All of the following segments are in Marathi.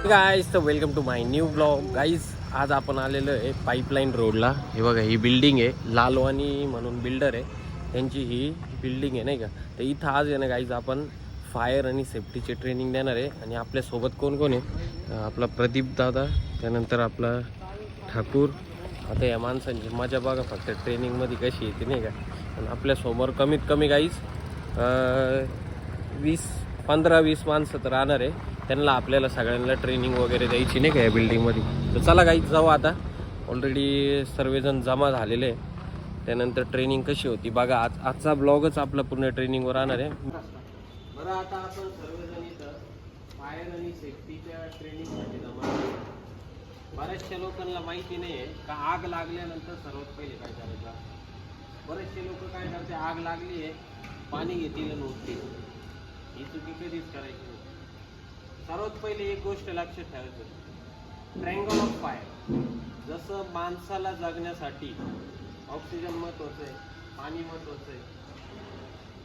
गाईज तर welcome to my new blog. Guys आज आपण आलेलो आहे पाईपलाईन रोडला. हे बघा ही बिल्डिंग आहे, लालवानी म्हणून बिल्डर आहे, त्यांची ही बिल्डिंग आहे नाही का. तर इथं आज आहे ना गाईज आपण फायर आणि सेफ्टीचे ट्रेनिंग देणार आहे. आणि आपल्यासोबत कोण कोण आहे, आपला प्रदीप दादा, त्यानंतर आपला ठाकूर. आता या माणसांची मजा बघा फक्त ट्रेनिंगमध्ये कशी येते नाही का. आणि आपल्यासमोर कमीत कमी गाईज 15-20 माणसं तर राहणार आहे. त्यांना आपल्याला सगळ्यांना ट्रेनिंग वगैरे द्यायची नाही का या बिल्डिंगमध्ये. तर चला गाईज जाऊ आता. ऑलरेडी सर्वजण जमा झालेले आहे. त्यानंतर ट्रेनिंग कशी होती बघा. आजचा ब्लॉगच आपला पूर्ण ट्रेनिंगवर राहणार आहे. बरं आता आपण सर्वजण इथं फायर आणि सेफ्टीच्या ट्रेनिंगसाठी जमा. बऱ्याचशा लोकांना माहिती नाही आहे का आग लागल्यानंतर सर्वात पहिले काय करायचं. बरेचसे लोक काय करते, आग लागली आहे पाणी घेतील आणि उठतील. ही चुकी कधीच करायची नाही. सर्वात पहिले एक गोष्ट लक्षात ठेवायची, ट्रायंगल ऑफ फायर. जसं माणसाला जगण्यासाठी ऑक्सिजन महत्त्वाचं आहे, पाणी महत्त्वाचं आहे,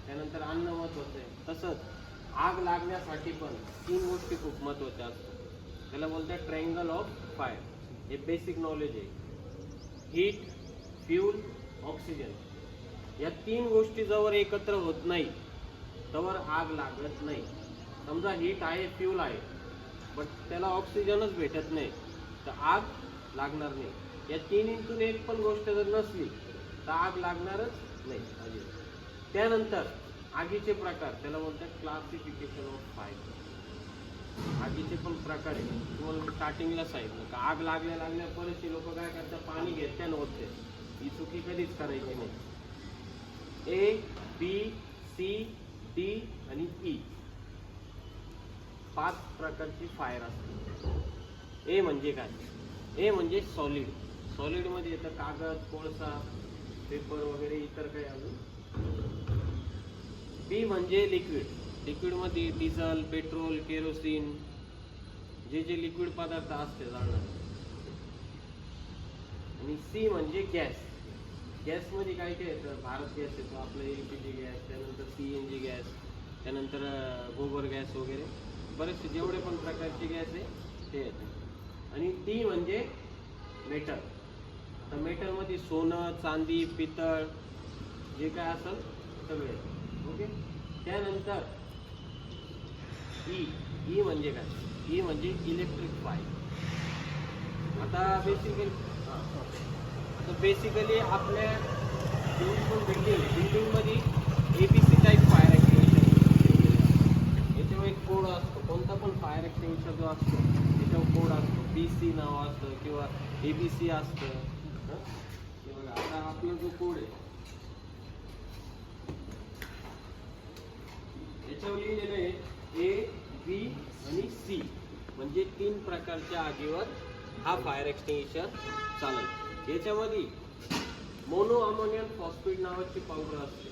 त्यानंतर अन्न महत्त्वाचं आहे, तसंच आग लागण्यासाठी पण 3 गोष्टी खूप महत्त्वाच्या असतात. त्याला बोलतात ट्रायंगल ऑफ फायर. हे बेसिक नॉलेज आहे. हीट, फ्यूल, ऑक्सिजन या 3 गोष्टी जवळ एकत्र होत नाही तवर आग लागत नाही. समजा हीट आहे, फ्यूल आहे, बट त्याला ऑक्सिजनच भेटत नाही तर आग लागणार नाही. या 3 एक पण गोष्ट जर नसली तर आग लागणारच नाही. त्यानंतर आगीचे प्रकार, त्याला बोलतात क्लासिफिकेशन ऑफ फायर. आगीचे पण प्रकार आहे. तुम्हाला मी स्टार्टिंगला सांगितलं का आग लागल्या बरेचसे लोक काय करतात, पाणी घेतात नव्हते. ही चुकी कधीच करायची नाही. A, B, C, D आणि E 5 प्रकारची फायर असते. ए म्हणजे काय? ए म्हणजे सॉलिड. सॉलिड मध्ये येतं कागद, कोळसा, पेपर वगैरे इतर काही अजून. बी म्हणजे लिक्विड. लिक्विड मध्ये डिझेल, पेट्रोल, केरोसिन जे लिक्विड पदार्थ असते जाळणार. आणि सी म्हणजे गॅस. गॅस मध्ये काय काय येतं, भारत गॅस येतो, आपलं LPG गॅस, त्यानंतर CNG गॅस, त्यानंतर गोबर गॅस वगैरे बरेचसे जेवढे पण प्रकारचे गॅस आहे ते येते. आणि डी म्हणजे मेटल. तर मेटल मध्ये सोनं, चांदी, पितळ जे काय असेल सगळे येते. ओके. त्यानंतर ई म्हणजे काय? ई म्हणजे इलेक्ट्रिक फायर. आता बेसिकली आपल्या बिल्डिंग मध्ये ABC टाईप फायर एक्सटिंग्विशर. याच्यावर एक कोड असतो. कोणता पण फायर एक्सटिंग्विशर जो असतो त्याच्यावर कोड असतो. BC नाव असतं किंवा ABC असतं. बघा आता आपला जो कोड आहे याच्यावर लिहिलेलं आहे A, B आणि C म्हणजे 3 प्रकारच्या आगीवर हा फायर एक्सटिंग्विशर चालेल. याच्यामध्ये मोनो अमोनियम फॉस्फेट नावाची पावडर असते.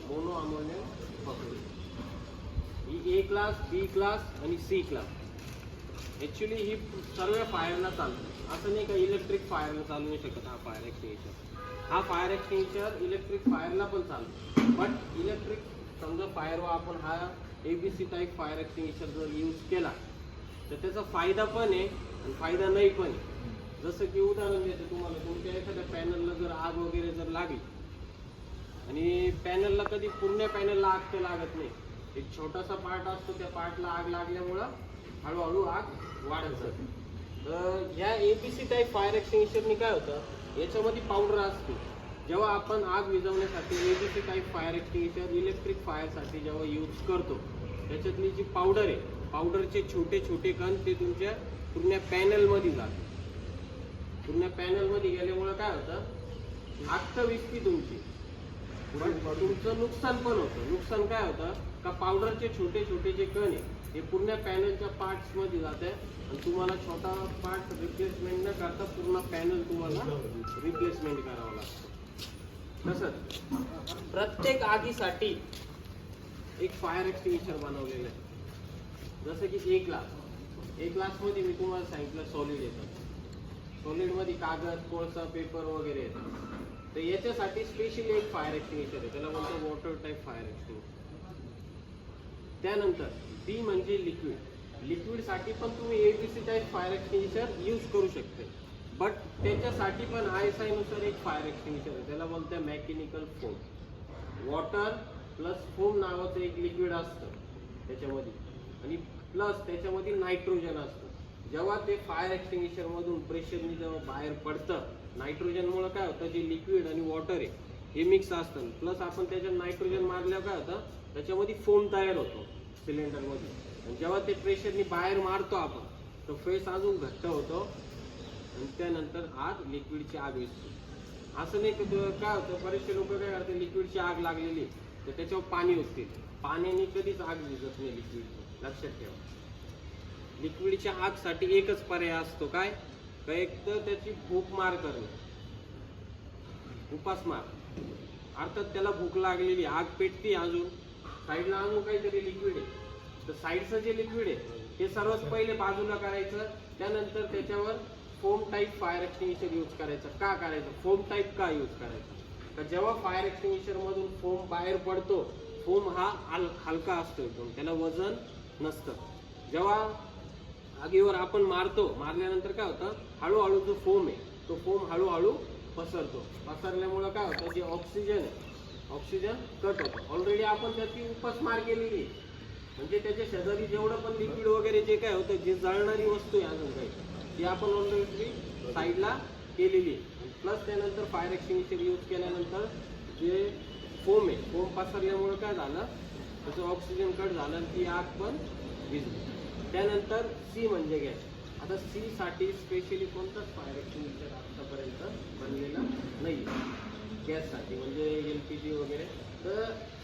Mono ammonium phosphate he A class, B class आणि C क्लास. ऍक्च्युली ही सर्व फायरला चालते. असं नाही का इलेक्ट्रिक फायरला चालू नाही शकत हा फायर एक्सटिंग्विशर. हा फायर एक्सटिंग्विशर इलेक्ट्रिक फायरला पण चालतो. बट इलेक्ट्रिक समजा फायरवर आपण हा ABC टाईप फायर एक्सटिंग्विशर जर यूज केला तर त्याचा फायदा पण आहे आणि फायदा नाही पण आहे. जसं की उदाहरण देतो तुम्हाला, तुमच्या एखाद्या पॅनलला जर आग वगैरे जर लागली आणि पॅनलला कधी पूर्ण पॅनलला आग तर लागत नाही. एक छोटासा पार्ट असतो, त्या पार्टला आग लागल्यामुळं हळूहळू आग वाढत जाते. तर ह्या ABC टाईप फायर एक्सटिंग्विशरनी काय होतं, याच्यामध्ये पावडर असते. जेव्हा आपण आग विझवण्यासाठी ABC type fire extinguisher electric फायरसाठी जेव्हा यूज करतो त्याच्यातली जी पावडर आहे, पावडरचे छोटे छोटे कण ते तुमच्या पूर्ण पॅनलमध्ये जातात. पूर्ण पॅनलमध्ये गेल्यामुळं काय होतं, आग तर विझते तुमची, पण तुमचं नुकसान पण होतं. नुकसान काय होतं का पावडरचे छोटे छोटे जे कण आहे हे पूर्ण पॅनलच्या पार्ट्स मध्ये जाते आणि तुम्हाला छोटा पार्ट रिप्लेसमेंट न करता पूर्ण पॅनल तुम्हाला रिप्लेसमेंट करावं लागतं. तसंच प्रत्येक आगीसाठी एक फायर एक्सटिंग्विशर बनवलेलं आहे. जसं की ए क्लास मध्ये मी तुम्हाला सांगितलं सॉलिड येतं. सॉलिड मध्ये कागद, कोळसा, पेपर वगैरे येतात. तर याच्यासाठी स्पेशली एक फायर एक्सटिंग्विशर आहे, त्याला म्हणतो वॉटर टाईप फायर एक्सटिंग्विशर. त्यानंतर B म्हणजे लिक्विड. लिक्विडसाठी पण तुम्ही ABC type fire extinguisher use करू शकते, बट त्याच्यासाठी पण ISI नुसार एक फायर एक्सटिंग्विशर आहे, त्याला बोलते mechanical foam. Water plus foam नावाचं एक लिक्विड असतं त्याच्यामध्ये, आणि प्लस त्याच्यामध्ये नायट्रोजन असतं. जेव्हा ते फायर एक्सटिंग्विशर मधून प्रेशरनी जेव्हा बाहेर पडतं, नायट्रोजनमुळे काय होतं, जे लिक्विड आणि वॉटर आहे हे मिक्स असतं, प्लस आपण त्याच्यात नायट्रोजन मारल्यावर काय होतं, त्याच्यामध्ये फोम तयार होतो सिलेंडरमध्ये. आणि जेव्हा ते प्रेशरनी बाहेर मारतो आपण, तो फेस अजून घट्ट होतो आणि त्यानंतर आग लिक्विडची आग विझते. असं नाही की काय होतं, बरेचसे लोक काय करतात, लिक्विडची आग लागलेली तर त्याच्यावर पाणी ओतते. पाण्याने कधीच आग विझत नाही लिक्विडची, लक्षात ठेवा. लिक्विडच्या आगसाठी एकच पर्याय असतो, काय एक तर त्याची भूक मार करणे, उपासमार. अर्थात त्याला भूक लागलेली, आग पेटती, अजून साईडला अजून काहीतरी लिक्विड आहे, तर साईडचं जे लिक्विड आहे ते सर्वात पहिले बाजूला करायचं. त्यानंतर त्याच्यावर foam type fire extinguisher use करायचं. का करायचं, फोम टाईप का यूज करायचं, तर जेव्हा फायर एक्सटिंग्विशर मधून फोम बाहेर पडतो, फोम हा हलका असतो एकदम, त्याला वजन नसतं. जेव्हा आगीवर आपण मारल्यानंतर काय होतं, हळूहळू जो फोम आहे तो फोम हळूहळू पसरतो. पसरल्यामुळं काय होतं, जे ऑक्सिजन आहे ऑक्सिजन कट होतं. ऑलरेडी आपण त्याची उपासमार केलेली, म्हणजे त्याच्या शेजारी जेवढं पण लिक्विड वगैरे जे काय होतं, जे जळणारी वस्तू आहे अजून काही, ती आपण ऑलरेडी साईडला केलेली. प्लस त्यानंतर फायर एक्सटिंग्विशर यूज केल्यानंतर जे फोम आहे, फोम पसरल्यामुळे काय झालं, त्याचं ऑक्सिजन कट झालं आणि ती आग पण विझली. त्यानंतर C म्हणजे गॅस. आता C साठी स्पेशली कोणताच फायर एक्सटिंग्विशर आतापर्यंत बनलेला नाही गॅससाठी, म्हणजे LPG वगैरे. तर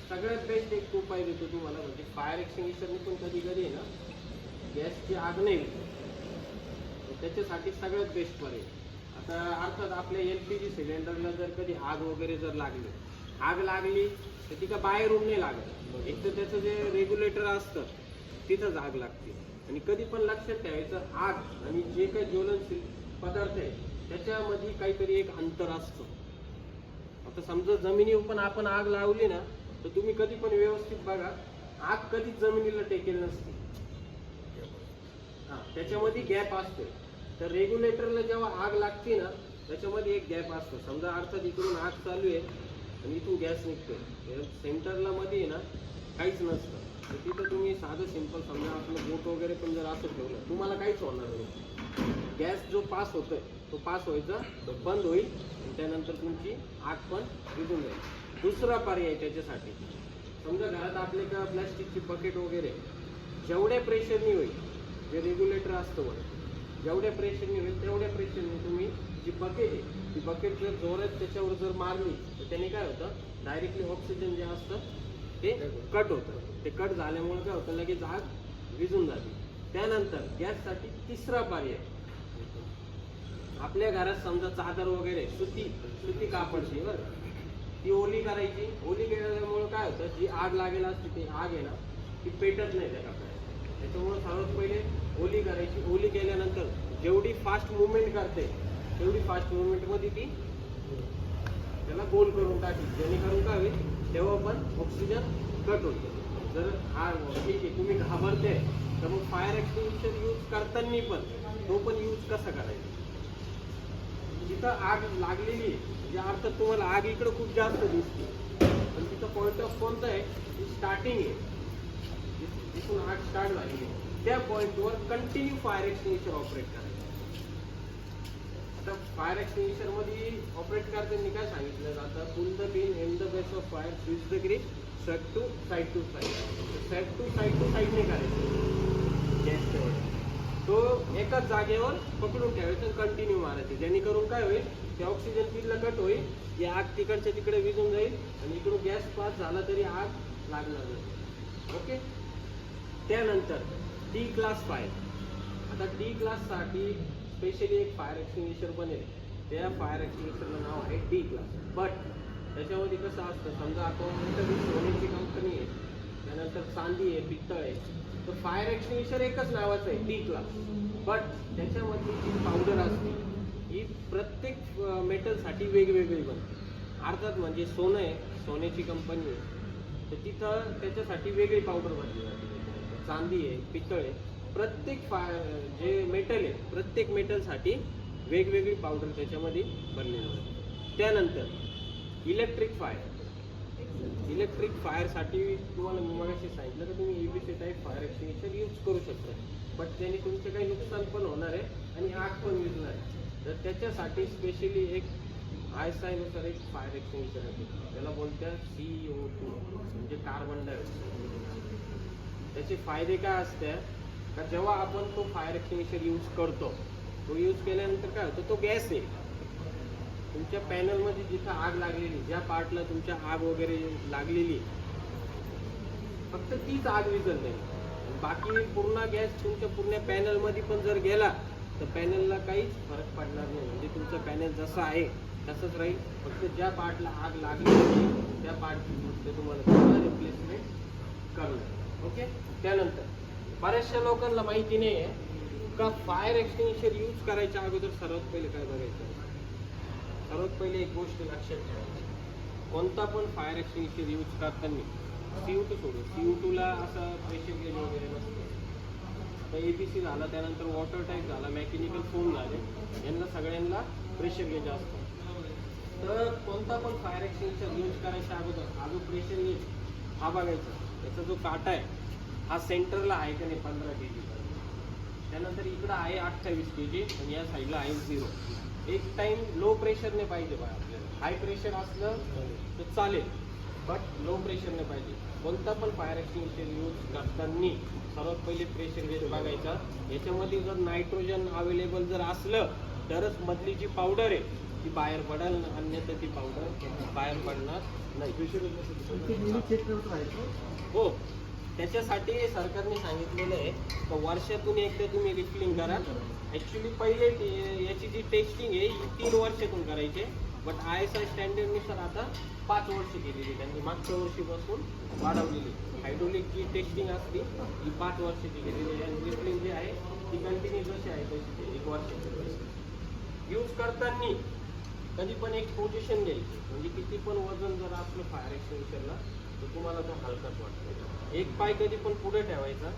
सगळ्यात बेस्ट एक उपाय देतो तुम्हाला, म्हणजे फायर एक्सटिंग्विशरने पण कधी कधी आहे ना गॅसची आग नाही होत, त्याच्यासाठी सगळ्यात बेस्ट पर्याय. आता अर्थात आपल्या LPG सिलेंडरला जर कधी आग वगैरे जर लागली तर ती का बाहेरून नाही लागत, एक तर त्याचं जे रेग्युलेटर असतं तिथंच आग लागते. आणि कधी पण लक्षात ठेवायचं, आग आणि जे काही ज्वलनशील पदार्थ आहे त्याच्यामध्ये काहीतरी एक अंतर असतं. आता समजा जमिनीवर पण आपण आग लावली ना, तर तुम्ही कधी पण व्यवस्थित बघा, आग कधीच जमिनीला टेकेल नसते, त्याच्यामध्ये गॅप असतो. तर रेग्युलेटरला जेव्हा आग लागते ना, त्याच्यामध्ये एक गॅप असतो. समजा अर्थात इकडून आग चालू आहे आणि इथून गॅस निघतोय, सेंटरला मध्ये ना काहीच नसतं. तर तिथं तुम्ही साधं सिंपल समजा आपलं बोट वगैरे पण जर असं ठेवलं, तुम्हाला काहीच होणार नाही. गॅस जो पास होतोय तो पास व्हायचा बंद होईल आणि त्यानंतर तुमची आग पण विझून जाईल. दुसरा पर्याय त्याच्यासाठी, समजा घरात आपले का प्लॅस्टिकची बकेट वगैरे, जेवढ्या प्रेशरनी होईल, जे रेग्युलेटर असतं जेवढ्या प्रेशरनी होईल तेवढ्या प्रेशरनी तुम्ही जी बकेट आहे ती बकेट जर जोरात त्याच्यावर जर मारली तर त्याने काय होतं, डायरेक्टली ऑक्सिजन जे असतं ते कट होतं. ते कट झाल्यामुळे काय होतं, लगेच आग विझून जाते. त्यानंतर गॅससाठी तिसरा पर्याय, आपल्या घरात समजा चादर वगैरे सुती कापडची बरं, ती ओली करायची. ओली केल्यामुळे काय होतं, जी आग लागेल असते ती आग आहे ना ती पेटत नाही त्या कापडाला. त्याच्यामुळे सर्वात पहिले ओली करायची. ओली केल्यानंतर जेवढी फास्ट मुवमेंट करते तेवढी फास्ट मुवमेंटमध्ये ती त्याला गोल करून टाकली, जेणेकरून काय होईल, तेव्हा पण ऑक्सिजन कट होतो. जर हा ठीक आहे तुम्ही घाबरते तर मग फायर एक्सटिंग्विशर यूज करताना पण तो पण यूज कसा करायचा, जिथं आग लागलेली म्हणजे अर्थात तुम्हाला आग इकडं खूप जास्त दिसते, पण तिथं पॉईंट ऑफ कोणतं आहे, स्टार्टिंग आहे, जिथून आग स्टार्ट झालेली आहे त्या पॉईंटवर कंटिन्यू फायर एक्सटिंग्विशर ऑपरेट करायचं. आता फायर एक्सटिंग्विशर मध्ये ऑपरेट करताना काय सांगितलं जातं, pull the pin and the base of fire, switch the grip, set to side to साईडने करायचं. गॅस ठेवायचा तो एकाच जागेवर पकडून ठेवायचं, कंटिन्यू मारायचं, जेणेकरून काय होईल, ते ऑक्सिजन पिनला कट होईल, ही आग तिकडच्या तिकडे विझून जाईल आणि इकडून गॅस पास झाला तरी आग लागणार नाही. ओके. त्यानंतर D क्लास फायर. आता D क्लाससाठी स्पेशली एक फायर एक्सटिंग्विशर बनेल, त्या फायर एक्सटिंग्विशरचं नाव आहे D क्लास. बट त्याच्यामध्ये कसं असतं, समजा आपण सोन्याची कंपनी आहे, त्यानंतर चांदी आहे, पित्तळ आहे, तर फायर एक्सटिंग्विशर एकच नावाचं आहे D क्लास. बट त्याच्यामधली जी पावडर असते ही प्रत्येक मेटलसाठी वेगवेगळी बनते. अर्थात म्हणजे सोनं आहे, सोन्याची कंपनी आहे, तर तिथं त्याच्यासाठी वेगळी पावडर बनली जाते. चांदी आहे, पितळ आहे, प्रत्येक जे मेटल आहे प्रत्येक मेटलसाठी वेगवेगळी पावडर त्याच्यामध्ये बनलेली आहे. त्यानंतर इलेक्ट्रिक फायरसाठी तुम्हाला मी मगाशी सांगितलं की तुम्ही EBC type fire extinguisher use करू शकता, बट त्याने तुमचे काही नुकसान पण होणार आहे आणि आग पण विझणार आहे. तर त्याच्यासाठी स्पेशली एक ISI नुसार एक फायर एक्सटिंग्विशर आहे, त्याला बोलतात CO2 म्हणजे कार्बन डायऑक्साईड. त्याचे फायदे काय असते का जेव्हा आपण तो फायर एक्सटिंग्विशर यूज करतो, तो यूज केल्यानंतर काय होतं, तो गॅस आहे तुमच्या पॅनलमध्ये जिथं आग लागलेली, ज्या पार्टला तुमच्या आग वगैरे लागलेली फक्त तीच आग विझत नाही, बाकी पूर्ण गॅस तुमच्या पूर्ण पॅनलमध्ये पण जर गेला तर पॅनलला काहीच फरक पडणार नाही. म्हणजे तुमचं पॅनल जसं आहे तसंच राहील, फक्त ज्या पार्टला आग लागली त्या पार्ट तुम्हाला रिप्लेसमेंट करणं. ओके. त्यानंतर बऱ्याचशा लोकांना माहिती नाही आहे का फायर एक्सटिंग्विशर यूज करायच्या अगोदर सर्वात पहिले काय बघायचं. सर्वात पहिले एक गोष्ट लक्षात ठेवायची, कोणता पण फायर एक्सटिंग्विशर यूज करताना CO2 सोडून, CO2ला असं प्रेशर गेज वगैरे नसतं. तर ABC झाला, त्यानंतर वॉटर टाईप झाला, मेकॅनिकल फोम झाले, यांना सगळ्यांना प्रेशर गेज असतं. तर कोणता पण फायर एक्सटिंग्विशर यूज करायच्या अगोदर हा जो प्रेशर गेज हा बघायचा, त्याचा जो काटा आहे हा सेंटरला आहे का नाही 15 kg, त्यानंतर इकडं आहे 28 kg आणि या साईडला आहे 0. एक टाइम लो प्रेशरने पाहिजे बा आपल्याला. हाय प्रेशर असलं तर चालेल, बट लो प्रेशरने पाहिजे. कोणता पण फायर एक्सटिंग्विशर यूज करताना सर्वात पहिले प्रेशर गेज बघायचा. याच्यामध्ये जर नायट्रोजन अवेलेबल जर असलं तरच मधली जी पावडर आहे ती बाहेर पडेल, अन्यथा ती पावडर बाहेर पडणार नाही. हो, त्याच्यासाठी सरकारने सांगितलेलं आहे तर वर्षातून एकदा तुम्ही रिफिलिंग करा. ॲक्च्युली पहिले याची जी टेस्टिंग आहे ही 3 वर्षातून करायची, बट ISI स्टँडर्डनुसार आता 5 वर्ष केलेली त्यांनी, मागच्या वर्षीपासून वाढवलेली. हायड्रोलिकची टेस्टिंग असते ही 5 वर्षाची केलेली आहे आणि रिफिलिंग जी आहे ती कंटिन्यू जशी आहे तशी 1 वर्षाची. यूज करताना कधी पण एक पोझिशन घ्यायची, म्हणजे किती पण वजन जर असलं फायर एक्सटिंग्विशरला तर तुम्हाला तो हलकाच वाटतो. एक पाय कधी पण पुढे ठेवायचा,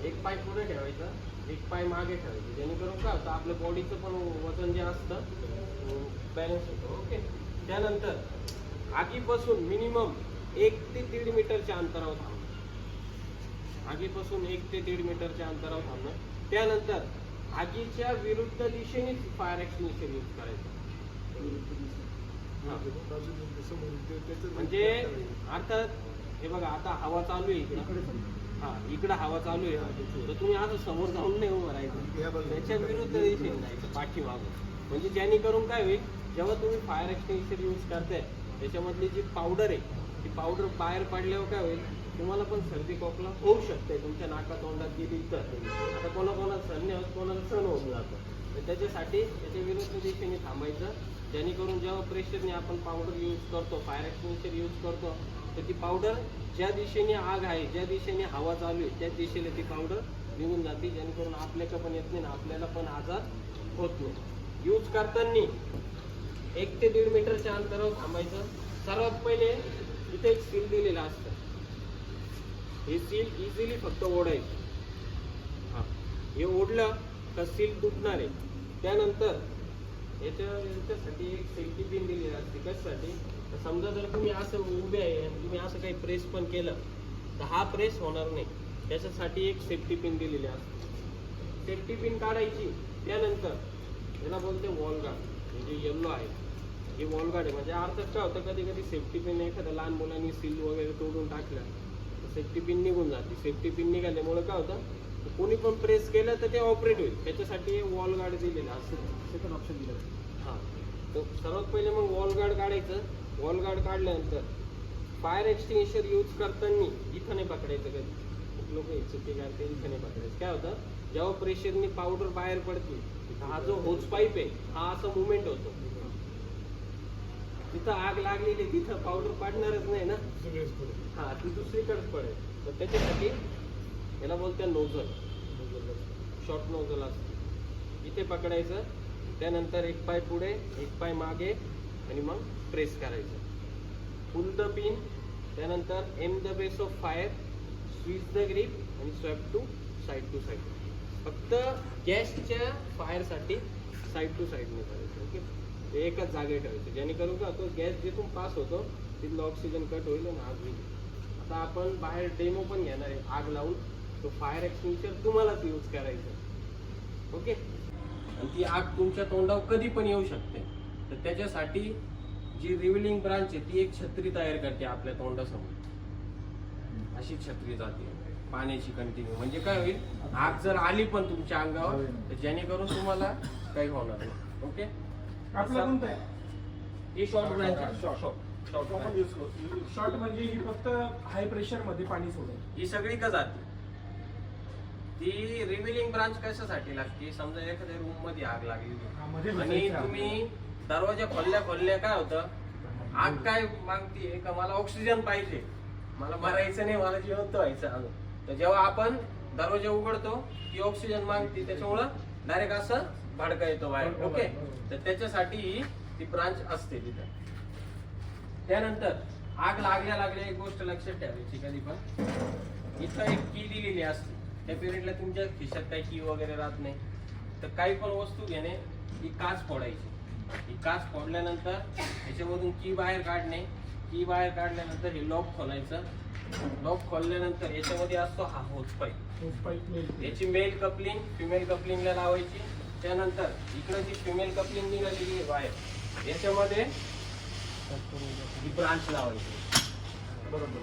एक पाय पुढे ठेवायचा, एक पाय मागे ठेवायचे, जेणेकरून काय होतं आपल्या बॉडीचं पण वजन जे असतं बॅलन्स होतं. ओके. त्यानंतर आगीपासून मिनिमम 1 ते 1.5 मीटरच्या अंतरावर थांबणं. आगीपासून 1 ते 1.5 मीटरच्या अंतरावर थांबणं. त्यानंतर आगीच्या विरुद्ध दिशेने फायर एक्सटिंग्विशर यूज करायचं. म्हणजे अर्थात हे बघा, आता हवा चालू आहे इकडं, इकडं हवा चालू आहे तर तुम्ही असं समोर जाऊन नाही उभं राहायचं, त्याच्या विरुद्ध दिशेने जायचं पाठीमागं. म्हणजे जेणेकरून काय होईल, जेव्हा तुम्ही फायर एक्सटिंग्विशर यूज करताय त्याच्यामधली जी पावडर आहे ती पावडर बाहेर पडल्यावर काय होईल, तुम्हाला पण सर्दी खोकला होऊ शकते. तुमच्या नाका तोंडात गेली तर आता कोणाकोणाला सहन नाही होत, कोणाला सहन होऊन जातं. तर त्याच्यासाठी त्याच्या विरुद्ध दिशेने थांबायचं, जेणेकरून जेव्हा प्रेशरने आपण पावडर यूज करतो, फायर एक्सटिंग्विशर यूज करतो, तर ती पावडर ज्या दिशेने आग आहे, ज्या दिशेने हवा चालू आहे त्या दिशेला ती पावडर निघून जाते, जेणेकरून आपल्याला पण येत नाही ना आपल्याला पण आजार होत नाही. यूज करताना 1 ते 1.5 मीटरच्या अंतरावर थांबायचं. सर्वात पहिले इथे एक सील दिलेलं असतं, हे सील इझिली फक्त ओढायचं. हे ओढलं तर सील तुटणार आहे. त्यानंतर याच्यासाठी एक सेफ्टी पिन दिलेली असते. कशासाठी, तर समजा जर तुम्ही असं उभे आहे आणि तुम्ही असं काही प्रेस पण केलं तर हा प्रेस होणार नाही, त्याच्यासाठी एक सेफ्टी पिन दिलेली असते. सेफ्टी पिन काढायची. त्यानंतर याला बोलते वॉल गार्ड, म्हणजे येल्लो आहे हे वॉल गार्ड आहे. म्हणजे अर्थात काय होतं, कधी कधी सेफ्टी पिन एखाद्या लहान मुलांनी सील वगैरे तोडून टाकलं तर सेफ्टी पिन निघून जाते. सेफ्टी पिन निघाल्यामुळे काय होतं, कोणी पण प्रेस केलं तर ते ऑपरेट होईल, त्याच्यासाठी वॉल गार्ड दिलेलं असं सेकंड ऑप्शन दिलं. हां, तर सर्वात पहिले मग वॉल गार्ड काढायचं. वॉल गार्ड काढल्यानंतर फायर एक्सटिंग्विशर यूज करताना इथं नाही पकडायचं. कधी खूप लोक चुकी करते, इथं नाही पकडायचं. काय होतं, जेव्हा प्रेशरनी पावडर बाहेर पडते हा जो होज पाईप आहे हा असं मुवमेंट होतो, तिथं आग लागलेली तिथं पावडर पडणारच नाही ना, हा ती दुसरीकडेच पडेल. तर त्याच्यासाठी याला बोलते नोझल, शॉर्ट नोझल असते, इथे पकडायचं. त्यानंतर एक पाय पुढे एक पाय मागे आणि मग प्रेस करायचं. पुल द पिन, त्यानंतर aim the base of fire, स्वीच द ग्रीप आणि sweep side side to side. फक्त गॅसच्या फायरसाठी साईड टू साईडने करायचं. ओके, एकच जागे ठेवायचं, जेणेकरून का तो गॅस जिथून पास होतो तिथलं ऑक्सिजन कट होईल आणि आग होईल. आता आपण बाहेर डेमो पण घेणार आहे आग लावून, तो फायर एक्सटिंग्विशर तुम्हालाच यूज करायचं. ओके, आणि ती आग तुमच्या तोंडावर कधी पण येऊ शकते. तर त्याच्यासाठी जी रिव्हिलिंग ब्रांच आहे ती एक छत्री तयार करते आपल्या तोंडासमोर. अशी छत्री जाते पाण्याची कंटिन्यू. म्हणजे काय होईल, आग जर आली पण तुमच्या अंगावर तर जेणेकरून तुम्हाला काही होणार नाही. ओके, आपला कोणता आहे? ही शॉर्ट ब्रांच आहे. शॉर्ट म्हणजे ही फक्त हाय प्रेशर मध्ये पाणी सोडेल. ही सगळी का जाते. ती रिव्हिलिंग ब्रांच कशासाठी लागते, समजा एखाद्या रूम मध्ये आग लागली आणि तुम्ही दरवाजा खोलल्या काय होतं, आग काय मागते का मला ऑक्सिजन पाहिजे, मला मरायचं नाही, मला जिवंत व्हायचं अजून. तर जेव्हा आपण दरवाजा उघडतो ती ऑक्सिजन मागते, त्याच्यामुळं डायरेक्ट असं भडका येतो बाहेर. ओके, तर त्याच्यासाठी ती ब्रांच असते तिथं. त्यानंतर आग लागल्या एक गोष्ट लक्षात ठेवायची, कधी पण इथं एक की दिलेली असते. त्या पिरियडला तुमच्या खिशात काही की वगैरे राहत नाही, तर काही पण वस्तू घेणे, ही काच फोडायची. ही काच फोडल्यानंतर त्याच्यामधून की बाहेर काढणे. की बाहेर काढल्यानंतर हे लॉक खोलायचं. लॉक खोलल्यानंतर याच्यामध्ये असतो हा होज पाईप. याची मेल कपलिंग फिमेल कपलिंगला लावायची. त्यानंतर इकडे जी फिमेल कपलिंग निघालेली आहे बाहेर, याच्यामध्ये ही ब्रांच लावायची. बरोबर,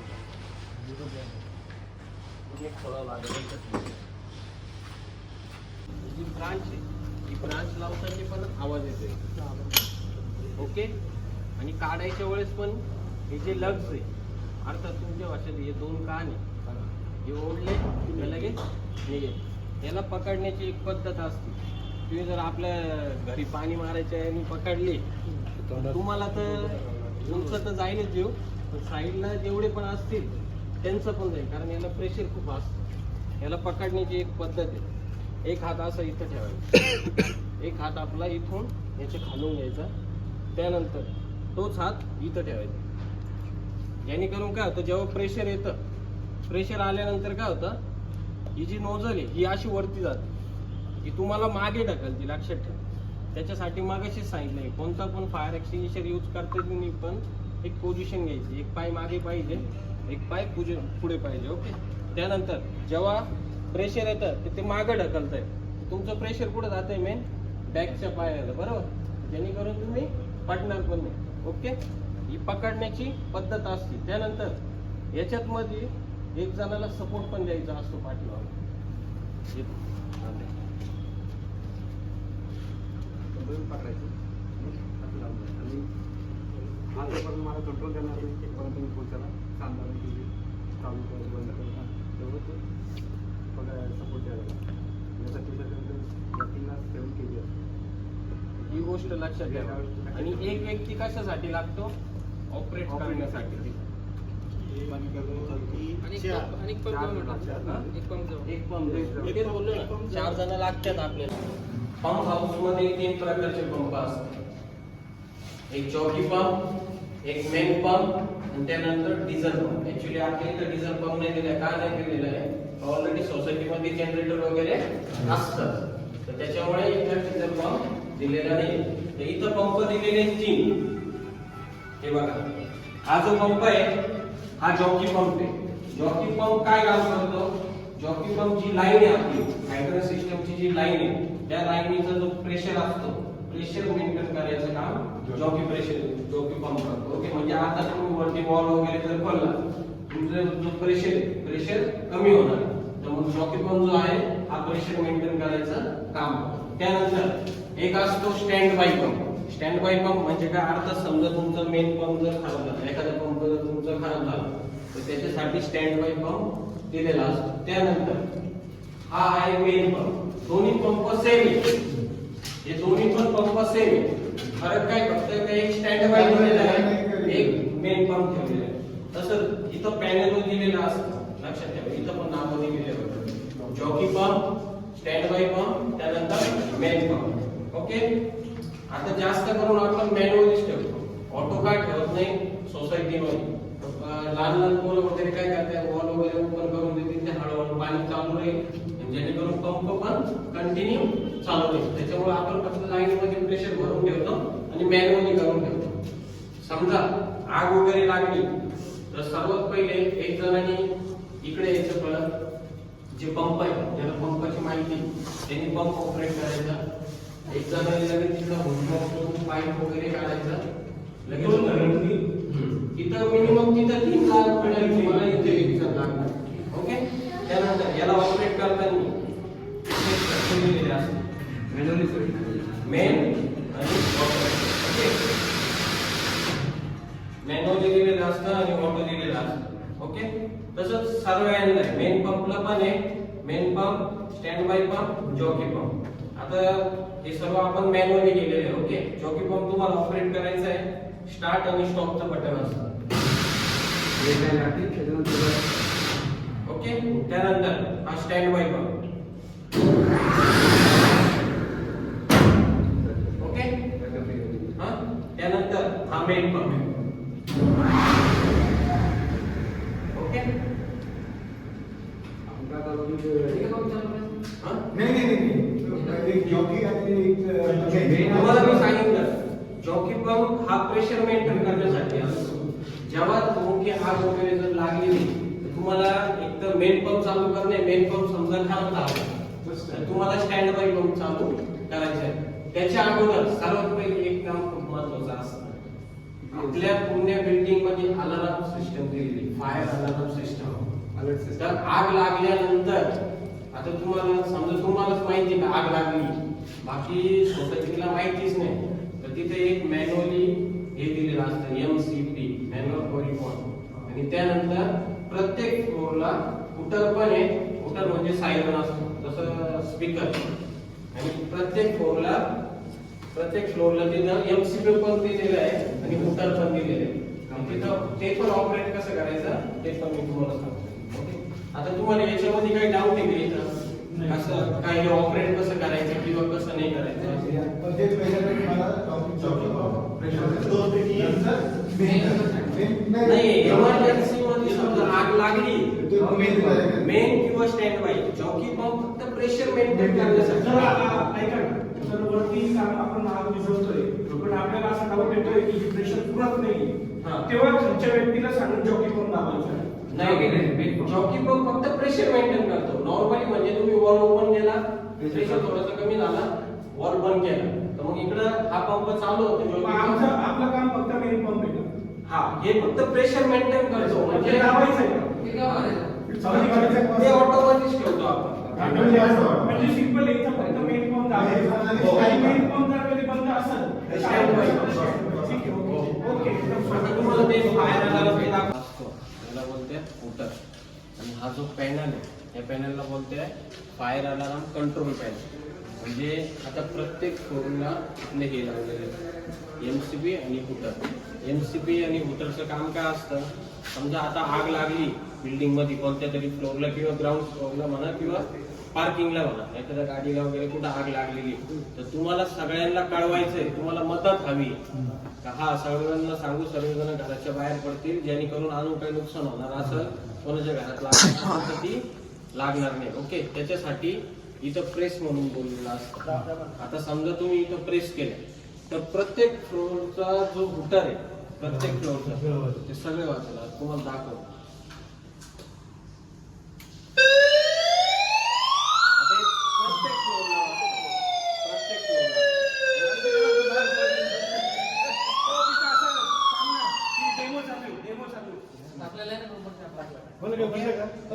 थोडा लागेल. जी ब्रांच आहे ही ब्रांच लावताना पण आवाज येतोय. ओके, आणि काढायच्या वेळेस पण हे जे लग्स आहे, अर्थात तुमच्या भाषेत हे दोन कान आहे, हे ओढले की लगेच निघेल. याला पकडण्याची एक पद्धत असते. तुम्ही जर आपल्या घरी पाणी मारायच्या आणि पकडली तुम्हाला तर तुमचं तर जाईलच जीव, पण साईडला जेवढे पण असतील त्यांचं पण जाईल, कारण याला प्रेशर खूप असतं. याला पकडण्याची एक पद्धत आहे. एक हात असा इथं ठेवायचा, एक हात आपला इथून याच्या खालून घ्यायचा, त्यानंतर तोच हात इथं ठेवायचा. जेणेकरून काय होतं, जेव्हा प्रेशर येतं, प्रेशर आल्यानंतर काय होतं, ही जी नोझल आहे ही अशी वरती जाते, की तुम्हाला मागे ढकलते. लक्षात ठेवा. त्याच्यासाठी मागाशीच सांगितलं आहे, कोणता पण फायर एक्सटिंग्विशर यूज करते तुम्ही पण एक पोझिशन घ्यायची, एक पाय मागे पाहिजे, एक पाय पुढे पाहिजे. ओके, त्यानंतर जेव्हा प्रेशर येतं तर ते मागं ढकलत आहे, तुमचं प्रेशर कुठं जात आहे, मेन बॅकच्या पायाला. बरोबर, जेणेकरून तुम्ही पडणार पण नाही. ओके, ही पकडण्याची पद्धत असते. त्यानंतर याच्यात मध्ये एक जणाला सपोर्ट पण द्यायचा असतो पाठीमागे. पकडायचं आणि आतापर्यंत मला कंट्रोल करणार नाही, एकपर्यंत मी पोचायला सांगणार नाही, चालू करायचं बंद करता तेवढं ते बघा सपोर्ट द्यायला. यासाठी व्यक्तीला 7 kg असतो. ही गोष्ट लक्षात घ्या. आणि एक व्यक्ती कशासाठी लागतो, ऑपरेट करण्यासाठी. एक पंप 4 जण लागतात आपल्याला. पंप हाऊस मध्ये 3 प्रकारचे पंप असतात. एक जॉकी पंप, एक मेन पंप आणि त्यानंतर डिझेल पंप. ऍक्च्युली आपल्या इथं डिझेल पंप नाही दिलाय, का नाही दिलेला आहे, ऑलरेडी सोसायटीमध्ये जनरेटर वगैरे असतात, तर त्याच्यामुळे इथं डिझेल पंप दिलेला नाही. तर इथं पंप दिलेले 3. हे बघा, हा जो पंप आहे हा जॉकी पंप आहे. जॉकी पंप काय काम करतो, जॉकी पंप जी लाईन आहे आपली हायड्रोलिक सिस्टमची जी लाईन आहे, त्या लाईनीचा जो प्रेशर असतो, प्रेशर मेंटेन करायचं काम जॉकी पंप करतो. ओके, म्हणजे आता तुम्ही वरती बॉल वगैरे जर पडला, तुमचं जो प्रेशर कमी होणार, तर मग जॉकी पंप जो आहे हा प्रेशर मेंटेन करायचं काम करतो. त्यानंतर एक असतो stand by pump. Stand by pump म्हणजे काय अर्थ, समजा तुमचं मेन पंप जर खराब झाला, एखादा पंप जर तुमचा खराब झाला, तर त्याच्यासाठी स्टँड बाय पंप दिलेला असतो. त्यानंतर हा आहे मेन पंप. दोन्ही पंप सेम आहे, हे दोन्ही पण पंप सेम आहे. फरक काय, फक्त एक स्टँड बाय दिलेला आहे, एक मेन पंप ठेवलेला आहे. तसंच इथं पॅनल दिलेला असतं, लक्षात ठेवा. इथं पण नाव दिलेलं होतं, jockey pump, stand by pump, त्यानंतर मेन पंप. ओके, आता जास्त करून आपण मॅन्युअलीच ठेवतो, ऑटो काय ठेवत नाही सोसायटीमध्ये. लहान लहान पोरं वगैरे काय करतात, वॉल वगैरे ओपन करून देतील, ते हळूहळू पाणी चालू राहील, जेणेकरून पंप पण कंटिन्यू चालू राहील. त्याच्यामुळे आपण फक्त लाईन मध्ये प्रेशर भरून ठेवतो आणि मॅन्युअली करून ठेवतो. समजा आग वगैरे लागली तर सर्वात पहिले एक जणांनी इकडे यायचं, परत जे पंप आहे ज्याला पंपाची माहिती त्यांनी पंप ऑपरेट करायचा. एक जणांनी लगेच तिकडं हुडकून पाईप वगैरे काढायचा. लगेच इथं मिनिमम तिथं 3 लाख मिळेल तुम्हाला इथे एक जण लागणार. ओके. त्यानंतर याला ऑपरेट करताना दिलेले असतात मेन आणि ओके, मॅन्युअली दिलेलं असतं आणि ऑटो दिलेलं असतं. ओके. तसंच सर्व यांना मेन पंपला पण आहे, main pump, stand by pump, jockey pump. आता हे सर्व आपण मॅन्युअली केलेले आहे. ओके. जॉकी पंप तुम्हाला ऑपरेट करायचा आहे, स्टार्ट आणि स्टॉपचं बटन असतं. ओके. त्यानंतर हा स्टँड बाय पंप. ओके. हा त्यानंतर हा मेन पंप. ओके. तुम्हाला मी सांगितलं जॉकी पंप हा प्रेशर मेंटेन करण्यासाठी असतो. जेव्हा मोठी आग वगैरे जर लागली तर तुम्हाला एक तर मेन पंप चालू करणे, मेन पंप समजा थांबता आला, तुम्हाला स्टँड बाय पंप चालू करायचा आहे. त्याच्या अगोदर सर्वात पहिले एक काम खूप महत्त्वाचं असतं. आपल्या पूर्ण बिल्डिंग मध्ये अलार्म सिस्टम दिलेली, फायर अलार्म सिस्टम. तर आग लागल्यानंतर आता तुम्हाला समजा तुम्हालाच माहिती का आग लागली, बाकी सोसायटीला माहितीच नाही, तर तिथे एक मॅन्युअली हे दिलेलं असतं MCP मॅन्युअल फॉर रिस्पॉन्स. आणि त्यानंतर प्रत्येक फ्लोअरला हुटर पण आहे. हुटर म्हणजे सायरन असतो जसं स्पीकर. आणि प्रत्येक फ्लोअरला तिथं MCP पण दिलेलं आहे आणि हुटर पण दिलेलं आहे. तिथं ते पण ऑपरेट कसं करायचं ते पण मी तुम्हाला सांगतो. ओके. आता तुम्हाला याच्यामध्ये काही डाऊट आहे का इथं कसं काय हे ऑपरेट कसं करायचं किंवा कसं नाही करायचं? नाही, इमर्जन्सी मध्ये समजा आग लागली मेन किंवा स्टँड बाय जॉकी पंप फक्त प्रेशर मेंटेन करण्यासाठी. तर वरती आपण आग विझवतोय पण आपल्याला असा डाऊट येतोय की प्रेशर पुरत नाही, तेव्हा खालच्या व्यक्तीला सांगून जॉकी पंप दाबायचा. नाही, जॉकी पंप फक्त प्रेशर मेंटेन करतो. नॉर्मली म्हणजे तुम्ही वॉल ओपन केला, प्रेशर थोडासा कमी झाला, वॉल बंद केला, तर मग इकडं हा पंप चालू होतो. आपलं काम फक्त मेन पंप आहे. हा, हे फक्त प्रेशर मेंटेन करतो. म्हणजे दाबायचं आहे ते ऑटोमॅटिक ठेवतो आपण. म्हणजे सिंपल इथं फक्त मेन पंप दाबायचा आणि मेन पंप जर कधी बंद असेल ओके. आता तुम्हाला ते फायर अलार्म असतो, याला बोलतात हुटर. आणि हा जो पॅनल आहे या पॅनलला बोलते फायर अलार्म कंट्रोल पॅनल. म्हणजे आता प्रत्येक फ्लोअरला आपले हे लावलेले MCP आणि हुटर. MCP आणि हुटरचं काम काय असतं, समजा आता आग लागली बिल्डिंग मध्ये कोणत्या तरी फ्लोअरला किंवा ग्राउंड फ्लोअरला म्हणा किंवा पार्किंगला म्हणा, एखाद्या गाडीला वगैरे कुठं आग लागलेली, तर तुम्हाला सगळ्यांना कळवायचंय, तुम्हाला मदत हवी का हा सर्वांना सांगू, सर्वजण घराच्या बाहेर पडतील जेणेकरून अजून काही नुकसान होणार असं कोणाच्या घरात लागणार ती लागणार नाही. ओके. त्याच्यासाठी इथं प्रेस म्हणून बोललेलं असतं. आता समजा तुम्ही इथं प्रेस केलं तर प्रत्येक फ्लोअरचा जो हुटर आहे प्रत्येक फ्लोअरचा ते सगळे वाचला तुम्हाला दाखव.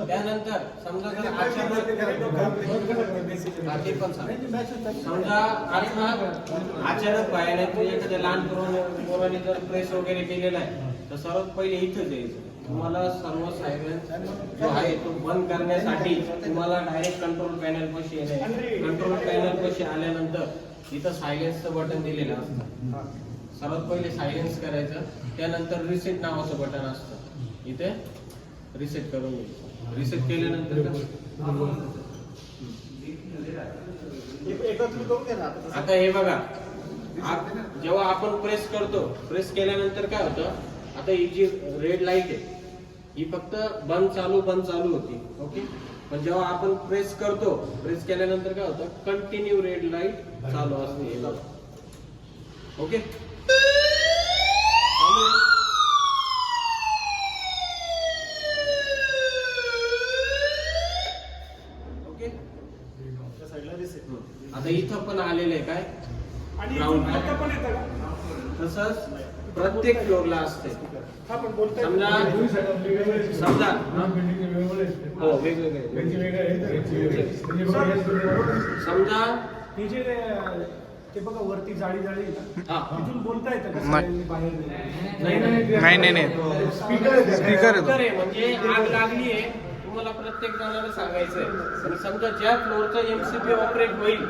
त्यानंतर समजा जर अचानक भयानक एखाद्या लहान पोराने जर प्रेस वगैरे केलेला आहे तर सर्वात पहिले इथेच यायचं. तुम्हाला सर्व सायरन जो आहे तो बंद करण्यासाठी तुम्हाला डायरेक्ट कंट्रोल पॅनल पाशी येणे. कंट्रोल पॅनल पाशी आल्यानंतर इथं सायलेन्सचं बटन दिलेलं असतं. सर्वात पहिले सायलेन्स करायचं, त्यानंतर रिसेट नावाचं बटन असतं, इथे रिसेट करून घ्यायचं. रिसेट केल्यानंतर आता हे बघा, जेव्हा आपण प्रेस करतो, प्रेस केल्यानंतर काय होतं, आता ही जी रेड लाईट आहे ही फक्त बंद चालू होती. ओके, पण जेव्हा आपण प्रेस करतो, प्रेस केल्यानंतर काय होतं, कंटिन्यू रेड लाईट चालू असते. हे बघा. Okay, okay. आता इथं पण आलेलं आहे काय, आणि Ground. आता पण येतं का? तसंच प्रत्येक फ्लोअरला असते. हा पण बोलताय. समजा हो वेगवेगळे. समजा हे जे ते बघा वरती जाळी आहे ना, हा. तिथून बोलता येतं का सगळ्यांनी बाहेर नाही स्पीकर आहे म्हणजे आग लागली आहे तुम्हाला प्रत्येक जणाला सांगायचंय. आणि समजा ज्या फ्लोअरचा एमसीबी ऑपरेट होईल,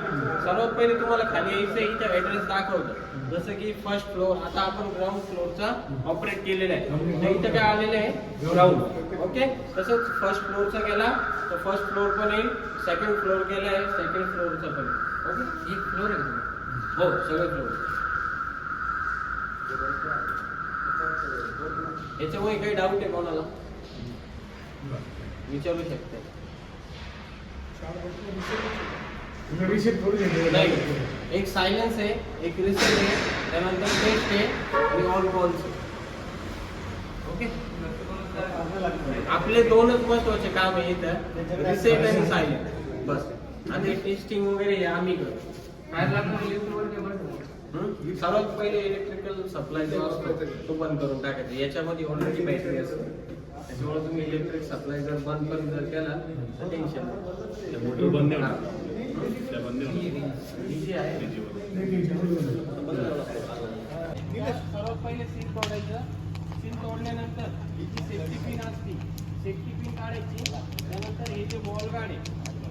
सर्वात पहिले तुम्हाला खाली यायचं, इथे ऍड्रेस दाखवतं. जसं की फर्स्ट फ्लोअर, आता आपण ग्राउंड फ्लोअरचा ऑपरेट केलेला आहे, तर इथं काय आलेलं आहे, ग्राउंड. ओके, तसंच फर्स्ट फ्लोअरचा गेला तर फर्स्ट फ्लोअर पण येईल, सेकंड फ्लोअर गेला आहे सेकंड फ्लोअरचा पण येईल. ओके, एक फ्लोअर आहे हो, सगळे फ्लोअर. याच्यामुळे काही डाऊट आहे कोणाला विचारू शकते. नाही, एक सायलेन्स आहे, एक रिसेट आहे, त्यानंतर टेस्ट आहे आणि ऑल कॉल्स आहे. ओके, आपले दोनच महत्वाचे काम आहे इथं, रिसेट आणि सायलेन्स बस. आणि टेस्टिंग वगैरे हे आम्ही करतो. सर्वात पहिले इलेक्ट्रिकल सप्लाय जो असतो तो बंद करून टाकायचा. याच्यामध्ये ऑलरेडी बॅटरी असते, त्याच्यामुळे तुम्ही इलेक्ट्रिक सप्लाय जर बंद पण जर केला तर टेन्शन सर्वात पहिले सील तोडायचं. सील तोडल्यानंतर ही सेफ्टी पिन असते, सेफ्टी पिन काढायची. त्यानंतर हे जे वॉल गार्ड आहे,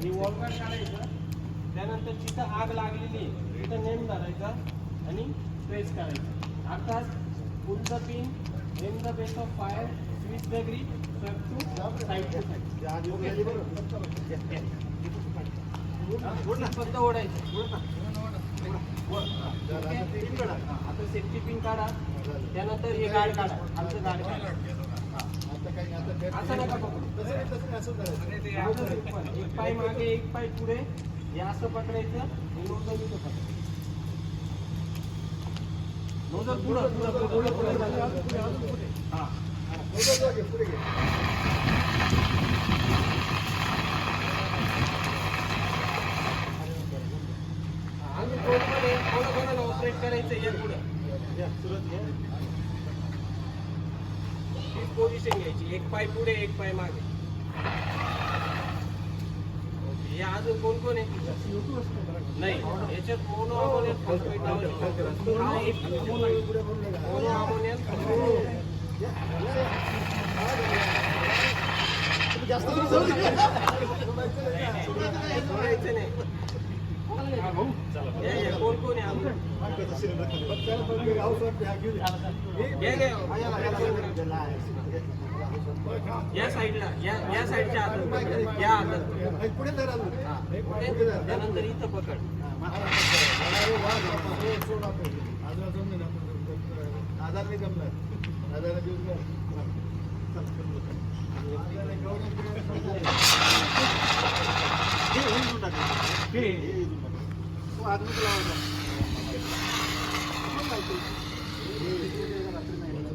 हे वॉल गार्ड काढायचं. त्यानंतर जिथं आग लागलेली आहे तिथं नेम धरायचा आणि प्रेस करायचं. अर्थात pull the pin, name the base of fire, switch the grip, to side to side. फक्त ओढायचं. आता सेफ्टी पिन काढा, त्यानंतर हे गार्ड काढा, आमचं गार्ड काढा. असं नका पकडू, एक पाय मागे एक पाय पुढे, हे असं पकडायचं. नोजल पुढं हा. आणि कोणाकोणाला ऑपरेट करायचं या पुढं हीच पोझिशन घ्यायची, एक पाय पुढे एक पाय मागे. हे अजून कोण कोण आहे नाही याच्यात mono ammonium phosphate mono ammonium सोडायचं नाही. कोण कोण आहे या साईडला, या साईडच्या हातात या हातात त्यानंतर इथं पकड. आधार नाही जमणार, आधार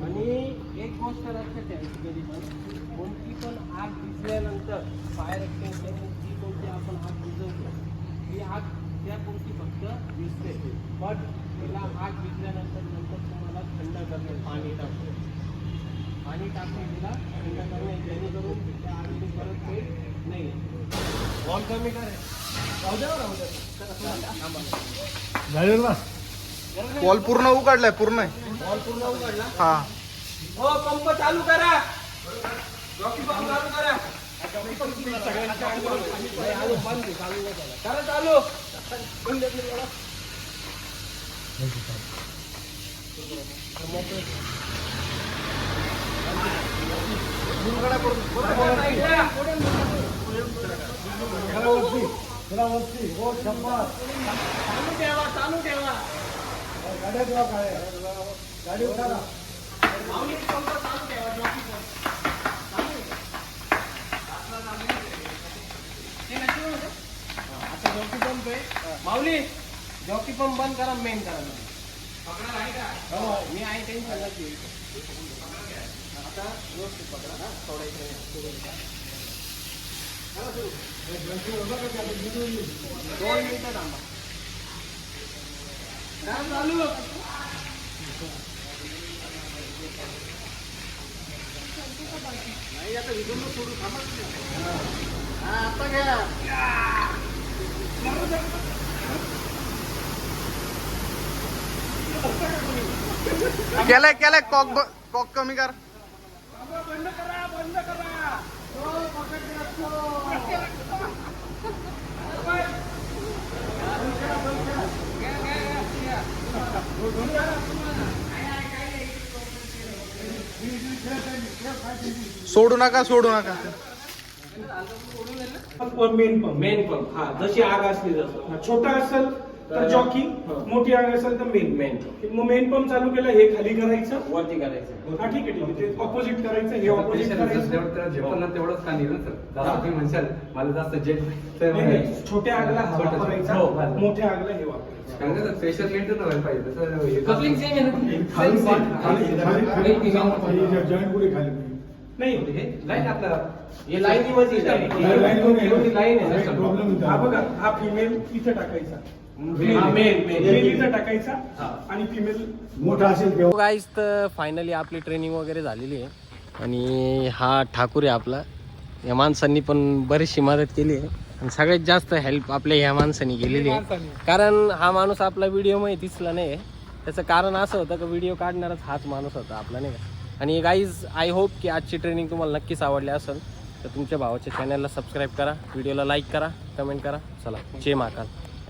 आणि एक गोष्ट लक्षात ठेवायची, कधी पण कोणती पण आग भिजल्यानंतर फायर एक्सटेन्शन जी कोणती आपण आग भिजवतो ही आग त्या कोणती फक्त भिजते, पण तिला आग भिजल्यानंतर नंतर तुम्हाला थंड करणे पाणी टाकतो, पाणी टाकून तिला थंड करणे, जेणेकरून त्या आगीने परत काही नाही. बॉल कमी करे बॉल पूर्ण उघडलाय, पूर्ण आहे बॉल पूर्ण उघडला. हा. हो, पंप चालू करा, रॉकी पंप चालू करा. करा चालू. चालू ठेवा, चालू ठेवा. गाडी उठा. माऊली जॉकी पण बंद करा मेन करा हो मी आहे टेन्शन नक्की आता व्यवस्थित पकडा ना सोडायचं 2 मिनिटं थांबा चालू नाही आता विजून सोडू थांबा आता घ्या केलंय केलंय कॉक कमी कर. बंद करा बंद करा सोडू नका सोडू नका. मेन पंप हा जशी आग असली जसं छोटा असेल तर जॉकी मोठी आग असेल तर मेन मेन पंप चालू केलं हे खाली करायचं वरती करायचं हा ठीक आहे ते ऑपोजिट करायचं हे ऑपोजिट करायचं तेवढंच खाली ना सर जसं तुम्ही म्हणशाल मला जास्त जेट नाही, छोट्या आगला हा वापरायचा मोठ्या आगला हे वापरायचं कारण का स्पेशल मेंटेन व्हायला पाहिजे तसं कपलिंग सेम नाही लाईन आपल्याला हे लाईनीमध्ये लाईन आहे हा बघा हा फिमेल इथे टाकायचा मेल इथे टाकायचा आणि फिमेल मोठा असेल गाईज तर फायनली आपली ट्रेनिंग वगैरे झालेली आहे आणि हा ठाकूर आहे आपला. या माणसांनी पण बरीचशी मदत केली आहे आणि सगळ्यात जास्त हेल्प आपल्या ह्या माणसांनी केलेली आहे. कारण हा माणूस आपला व्हिडिओमध्ये दिसला नाही आहे. त्याचं कारण असं होतं की व्हिडिओ काढणारच हाच माणूस होता आपला नाही का. आणि गाईज आय होप की आजची ट्रेनिंग तुम्हाला नक्कीच आवडली असेल तर तुमच्या भावाच्या चॅनलला सबस्क्राईब करा, व्हिडिओला लाईक करा, कमेंट करा. चला जय महाकाल.